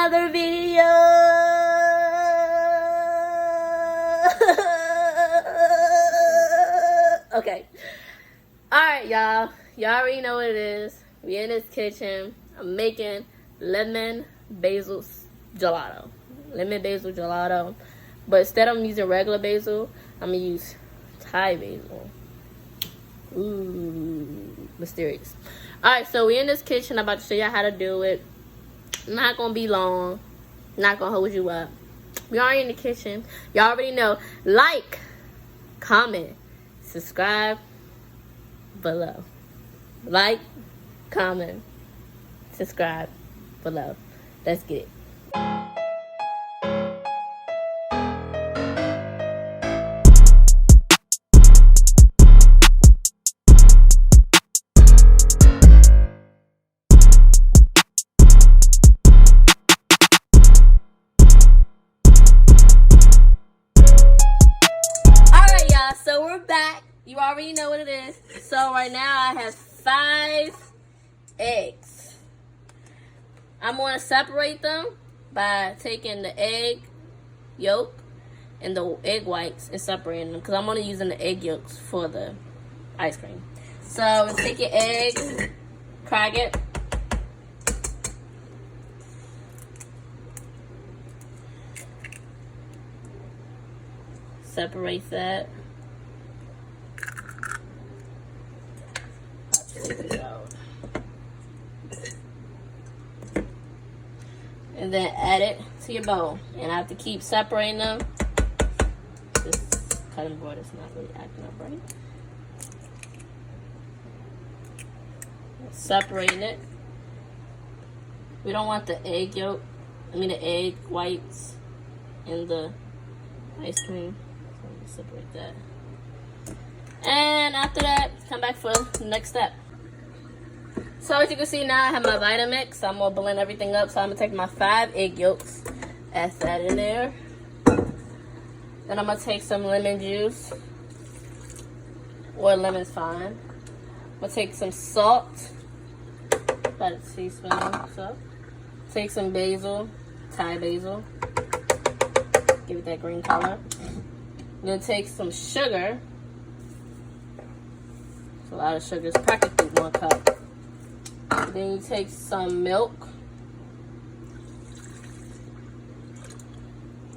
another video. Okay. Alright, y'all. Y'all already know what it is. We in this kitchen. I'm making lemon basil gelato. Lemon basil gelato. But instead of using regular basil, I'm going to use Thai basil. Ooh, mysterious. Alright, so we in this kitchen. I'm about to show y'all how to do it. Not going to be long. Not going to hold you up. We are in the kitchen. Y'all already know. Like, comment, subscribe below. Like, comment, subscribe below. Let's get it. So we're back. You already know what it is. So right now I have 5 eggs. I'm going to separate them by taking the egg yolk and the egg whites and separating them because I'm only using the egg yolks for the ice cream. So take your egg, crack it. Separate that. And then add it to your bowl. And I have to keep separating them. This cutting board is not really acting up right. Separating it. We don't want the egg yolk, the egg whites in the ice cream. So I'm gonna separate that. And after that, come back for the next step. So as you can see now, I have my Vitamix. I'm gonna blend everything up. So I'm gonna take my 5 egg yolks, add that in there. Then I'm gonna take some lemon juice, or lemon's fine. I'm gonna take some salt, about a teaspoon or so. Take some basil, Thai basil. Give it that green color. I'm gonna take some sugar. It's a lot of sugar. It's practically 1 cup. Then you take some milk.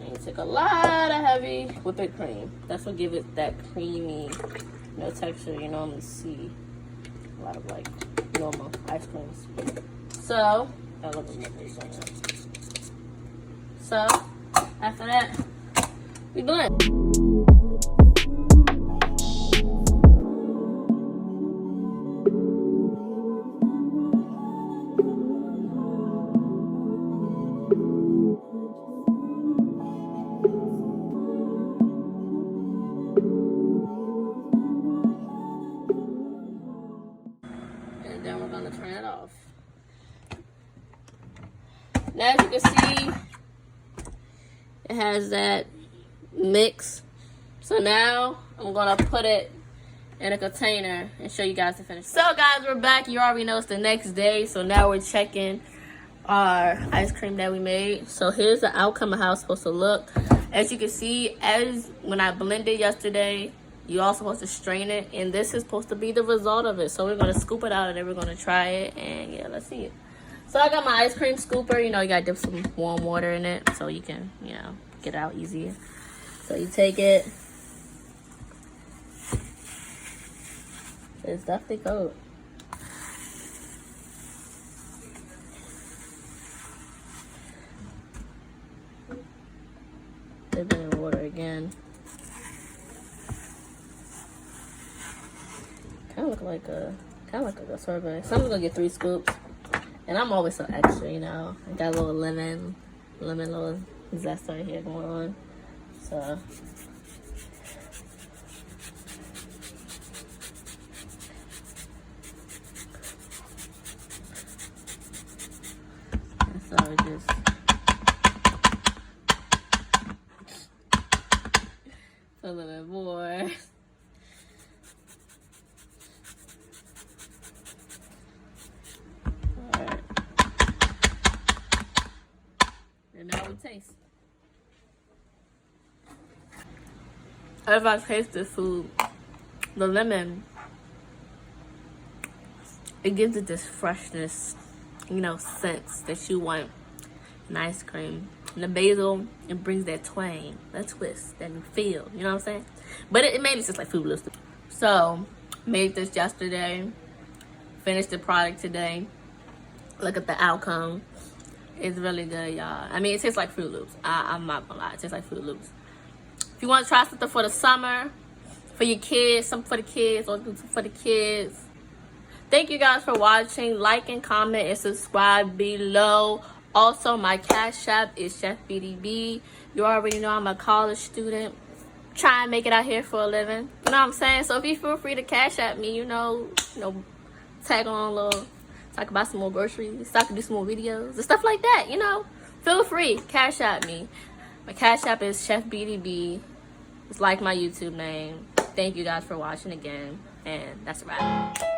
And you take a lot of heavy whipping cream. That's what gives it that creamy, texture you normally see. A lot of like normal ice creams. So, after that, we blend. Then we're going to turn it off. Now as you can see, it has that mix. So now I'm going to put it in a container and show you guys the finish. So guys, we're back. You already know it's the next day. So now we're checking our ice cream that we made. So here's the outcome of how it's supposed to look. As you can see, as when I blended yesterday, you also supposed to strain it, and this is supposed to be the result of it. So we're gonna scoop it out and then we're gonna try it, and yeah, let's see it. So I got my ice cream scooper. You gotta dip some warm water in it so you can, get it out easier. So you take it. It's definitely cold. Dip it in water again. Kind of like a sorbet. So I'm gonna get 3 scoops, and I'm always so extra, I got a little lemon little zest right here going on. So we just a little bit more. And now we taste. As I taste this food, the lemon, it gives it this freshness, you know, sense that you want in ice cream. And the basil, it brings that twang, that twist, that feel, you know what I'm saying? But it made it just like Food Loops. So, made this yesterday, finished the product today. Look at the outcome. It's really good, y'all. I mean, it tastes like Fruit Loops. I'm not gonna lie, it tastes like Fruit Loops. If you want to try something for the summer, for your kids, something for the kids, or for the kids. Thank you guys for watching. Like and comment and subscribe below. Also, my Cash App is Chefbeanieb. You already know I'm a college student. Try and make it out here for a living. You know what I'm saying? So if you feel free to Cash App me, you know, tag on a little, so I can buy some more groceries, so I can do some more videos and stuff like that, you know. Feel free, Cash App me. My Cash App is Chefbeanieb. It's like my YouTube name. Thank you guys for watching again. And that's a wrap.